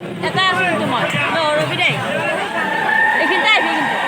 এটা আছে তোমার রবি দেয় এখানটা আসবে কিন্তু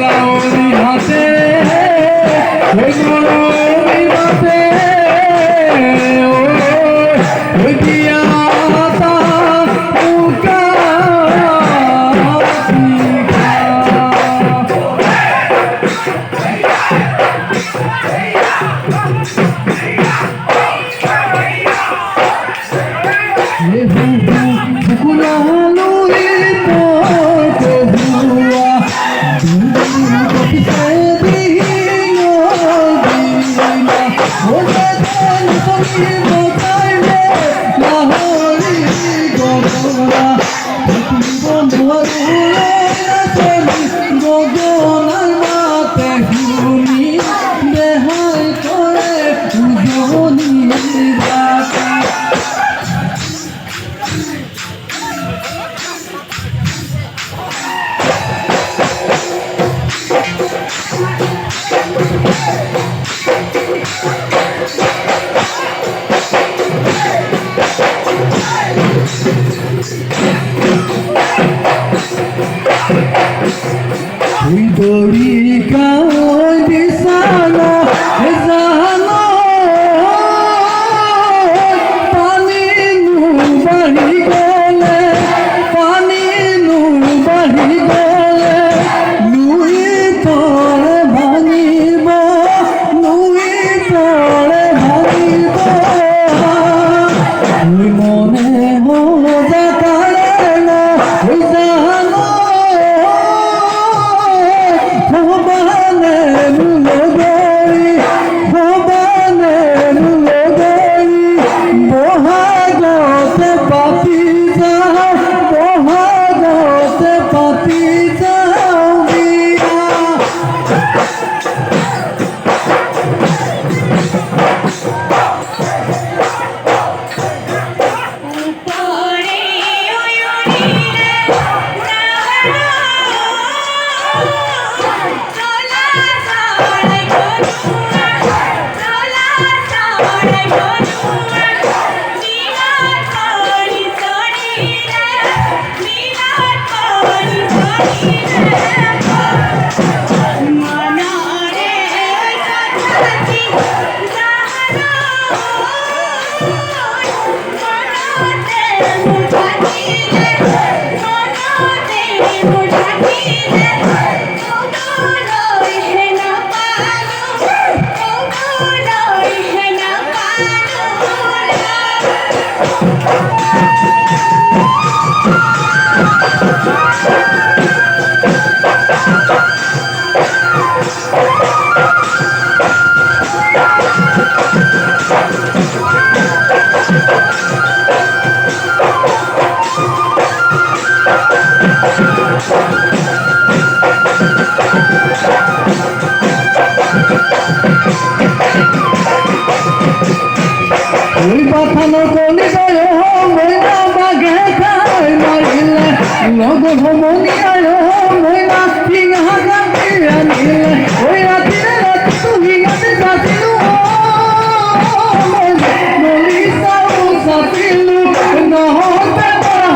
লাউরি হাতে দড়ি কাই বিছানা জানো পানি বাড়ি গলে পানি বাড়ি গলে নুই তলে ভাঙিব নুই তলে ভাঙিব তুই মনে হজা কারে না জানো ওই পাথানো কলি যায় ময়না বাগে খায় মারিলে লগ ভমনি আয় ময়না তিন হাজার আনিলে ওই রাতিরে রাত তুমি গাছে যাচ্ছিলু নলি সাউ সাথিলু নহতে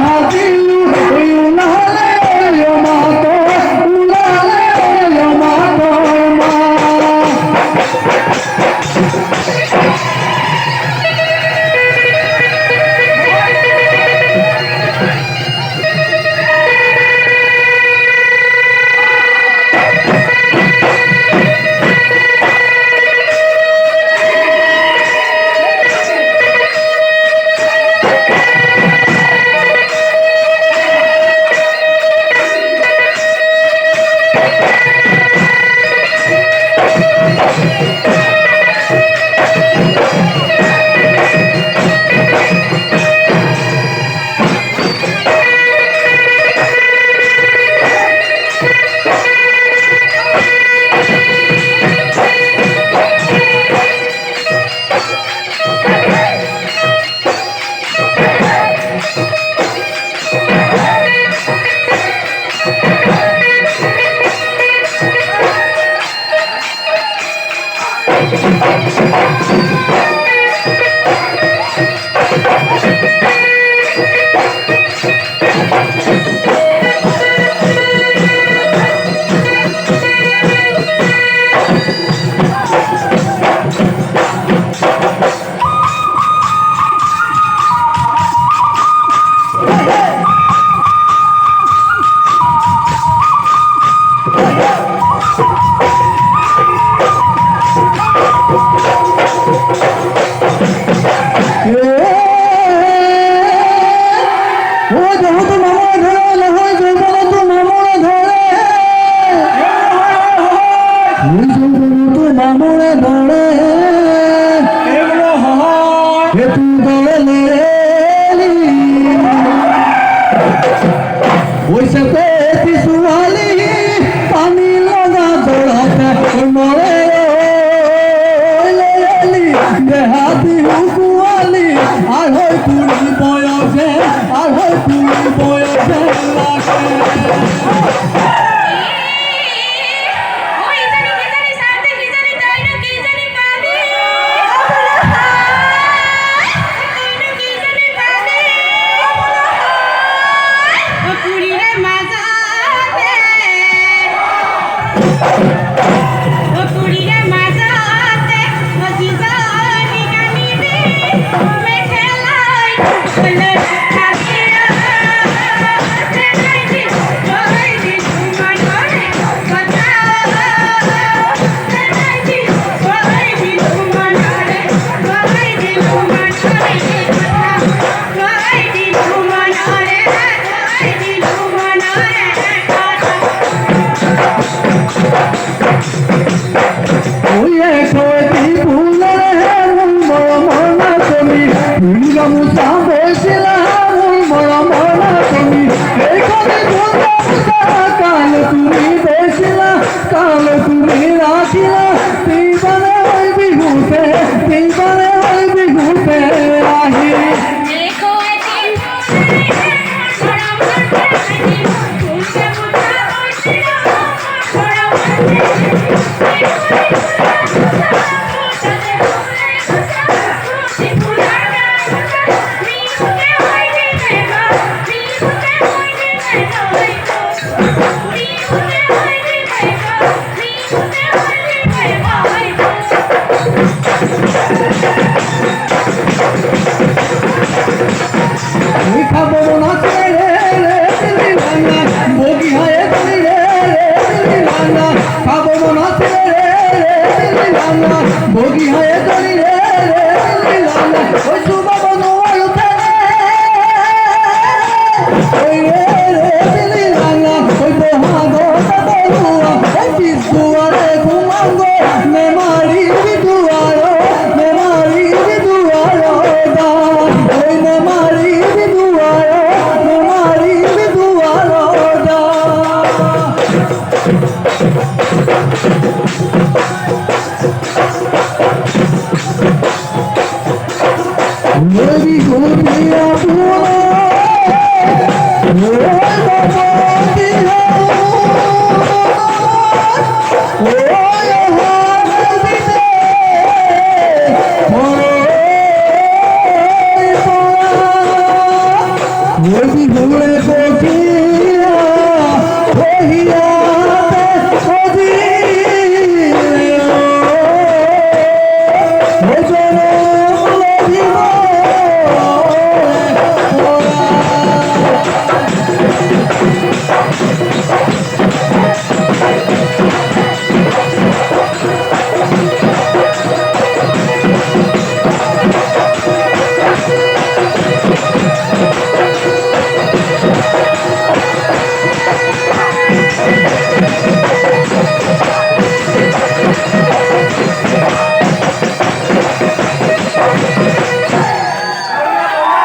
হাজিলু ওই উনালে ওই মাতো উনালে ওই মাতো মা তো মামুরা ধরে নহয় যৌবন তো মামুরা ধরে ওই যৌবন তো মামুরা ধরে এগুলো হয় হে তুই ধরে ওই সে পেতি সুয়ালি পানি লগা জড়াতে ওই মরে দেহাতি হুকুয়ালি আর হয় কুড়ি বয়সে আর হয় কুড়ি বয়সে লাগে ওই জানি কি জানি সাথে কি জানি তাই না কি জানি পাবি তুই না কি জানি পাবি ও পুরীরে মাঝাতে ও পুরীরে মাঝাতে ও জিজানি কানিবি মে খেলাই বলে থাকিয়া তেনাইদি জয়দি তোমার ঘরে কথা তেনাইদি জয়দি তোমার ঘরে জয়দি তোমার ঘরে কথা জয়দি তোমার ঘরে জয়দি তোমার ঘরে কথা ওই একটি ফুলের মরা মরা তুমি ফুল গামুছা বসিলাম ওই মরা মরা তুমি এইখানে ফুল গামুছা কাল তুমি বসিলা কাল তুমি রাখিলা তিনবারে ওই বিহুতে তিনবারে ওই বিহুতে আহি देखो ए दिन बड़ा मन करती तुमसे मुझे पूछना बड़ा मन ওই খাবো নাচে রে রে দিলি রান্না ভোগী হয় দিলি রে রে দিলি রান্না খাবো নাচে রে রে দিলি রান্না ভোগী হয় দিলি রে রে দিলি রান্না ওই সুবাব নোয়াল উঠে ওই রে রে দিলি রান্না ওই বহাগো বলুয়া ওই পিসুয়ারে ঘুমাঙ্গো মেমারি বিদুয়ারো দা ওই মেমারি বিদুয়ারো দা Baby, go be a boy.